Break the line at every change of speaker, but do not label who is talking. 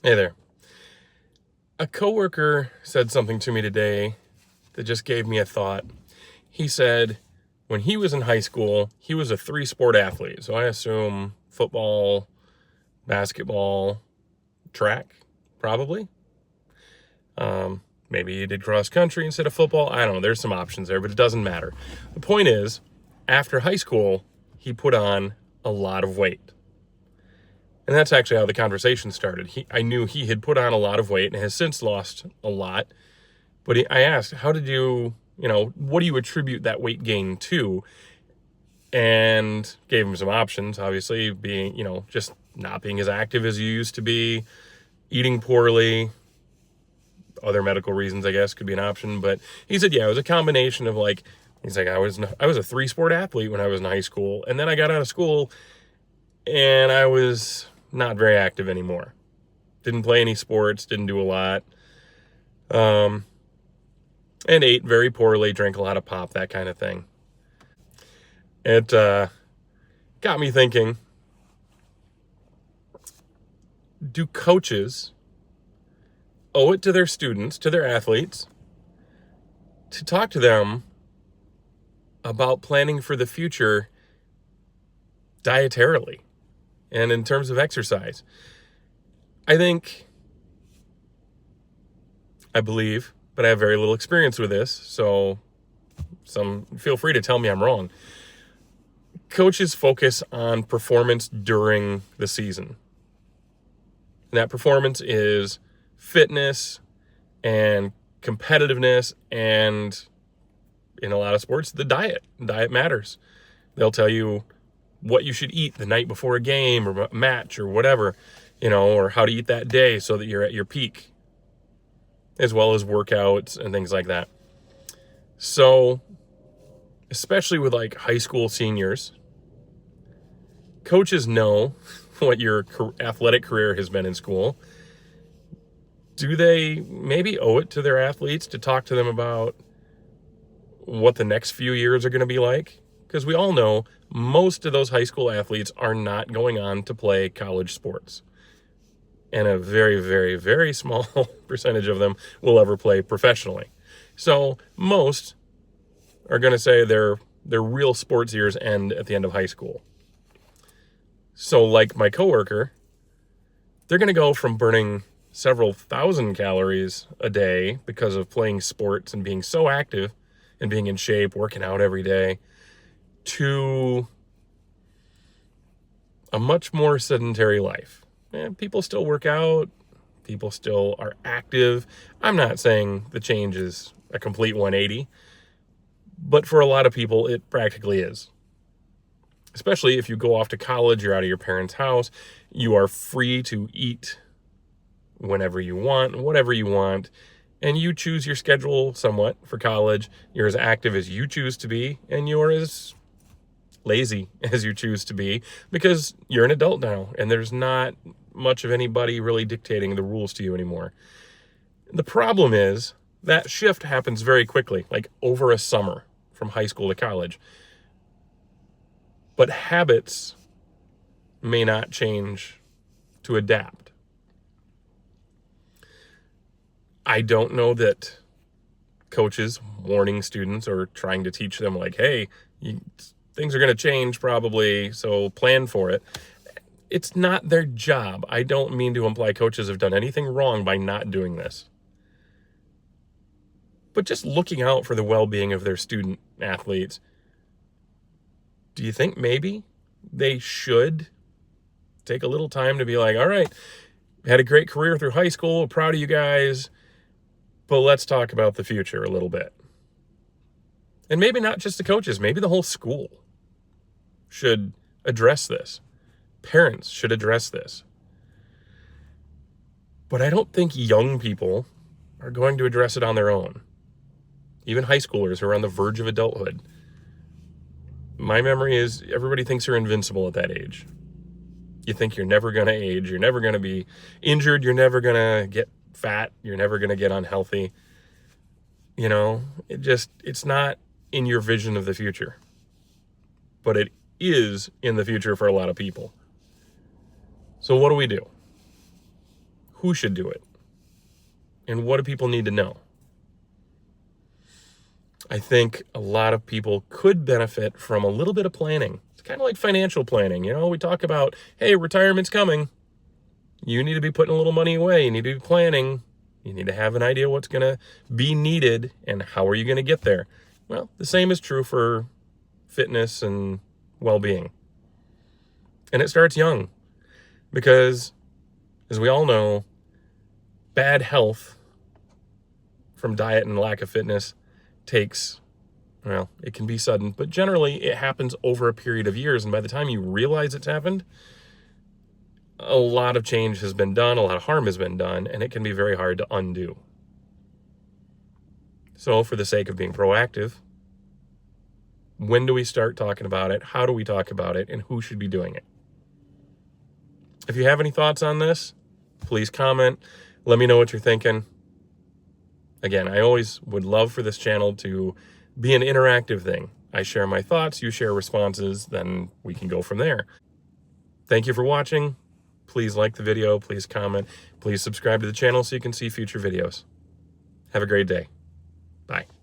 Hey there. A coworker said something to me today that just gave me a thought. He said when he was in high school, he was a three-sport athlete. So I assume football, basketball, track, probably. Maybe he did cross country instead of football. I don't know. There's some options there, but it doesn't matter. The point is, after high school, he put on a lot of weight. And that's actually how the conversation started. I knew he had put on a lot of weight and has since lost a lot. But I asked, how did what do you attribute that weight gain to? And gave him some options, obviously, being, just not being as active as you used to be, eating poorly, other medical reasons, I guess, could be an option. But he said, it was a combination of he's like, I was a three-sport athlete when I was in high school. And then I got out of school and I was not very active anymore. Didn't play any sports, didn't do a lot. And ate very poorly, drank a lot of pop, that kind of thing. It got me thinking, do coaches owe it to their students, to their athletes, to talk to them about planning for the future dietarily and in terms of exercise? I believe, but I have very little experience with this, so feel free to tell me I'm wrong. Coaches focus on performance during the season. And that performance is fitness and competitiveness, and in a lot of sports, the diet. Diet matters. They'll tell you what you should eat the night before a game or a match or whatever, or how to eat that day so that you're at your peak, as well as workouts and things like that. So, especially with high school seniors, coaches know what your athletic career has been in school. Do they maybe owe it to their athletes to talk to them about what the next few years are going to be like? Because we all know most of those high school athletes are not going on to play college sports. And a very, very, very small percentage of them will ever play professionally. So most are going to say their real sports years end at the end of high school. So like my coworker, they're going to go from burning several thousand calories a day because of playing sports and being so active and being in shape, working out every day, to a much more sedentary life. And people still work out. People still are active. I'm not saying the change is a complete 180, but for a lot of people, it practically is. Especially if you go off to college, you're out of your parents' house, you are free to eat whenever you want, whatever you want, and you choose your schedule somewhat for college. You're as active as you choose to be, and you're as lazy as you choose to be, because you're an adult now, and there's not much of anybody really dictating the rules to you anymore. The problem is that shift happens very quickly, like over a summer from high school to college. But habits may not change to adapt. I don't know that coaches warning students or trying to teach them hey, things are going to change probably, so plan for it. It's not their job. I don't mean to imply coaches have done anything wrong by not doing this. But just looking out for the well-being of their student athletes, do you think maybe they should take a little time to be all right, had a great career through high school, proud of you guys, but let's talk about the future a little bit. And maybe not just the coaches, maybe the whole school should address this. Parents should address this. But I don't think young people are going to address it on their own. Even high schoolers who are on the verge of adulthood. My memory is everybody thinks you're invincible at that age. You think you're never going to age, you're never going to be injured, you're never going to get fat, you're never going to get unhealthy. It's not in your vision of the future. But it is in the future for a lot of people. So what do we do? who should do it, and what do people need to know. I think a lot of people could benefit from a little bit of planning. It's kind of like financial planning. You know, we talk about, hey, retirement's coming. You need to be putting a little money away. You need to be planning. You need to have an idea what's going to be needed and how are you going to get there. Well, the same is true for fitness and well-being. And it starts young because, as we all know, bad health from diet and lack of fitness takes, well, it can be sudden, but generally it happens over a period of years. And by the time you realize it's happened, a lot of change has been done, a lot of harm has been done, and it can be very hard to undo. So for the sake of being proactive, when do we start talking about it? How do we talk about it? And who should be doing it? If you have any thoughts on this, please comment. Let me know what you're thinking. Again, I always would love for this channel to be an interactive thing. I share my thoughts, you share responses, then we can go from there. Thank you for watching. Please like the video, please comment, please subscribe to the channel so you can see future videos. Have a great day. Bye.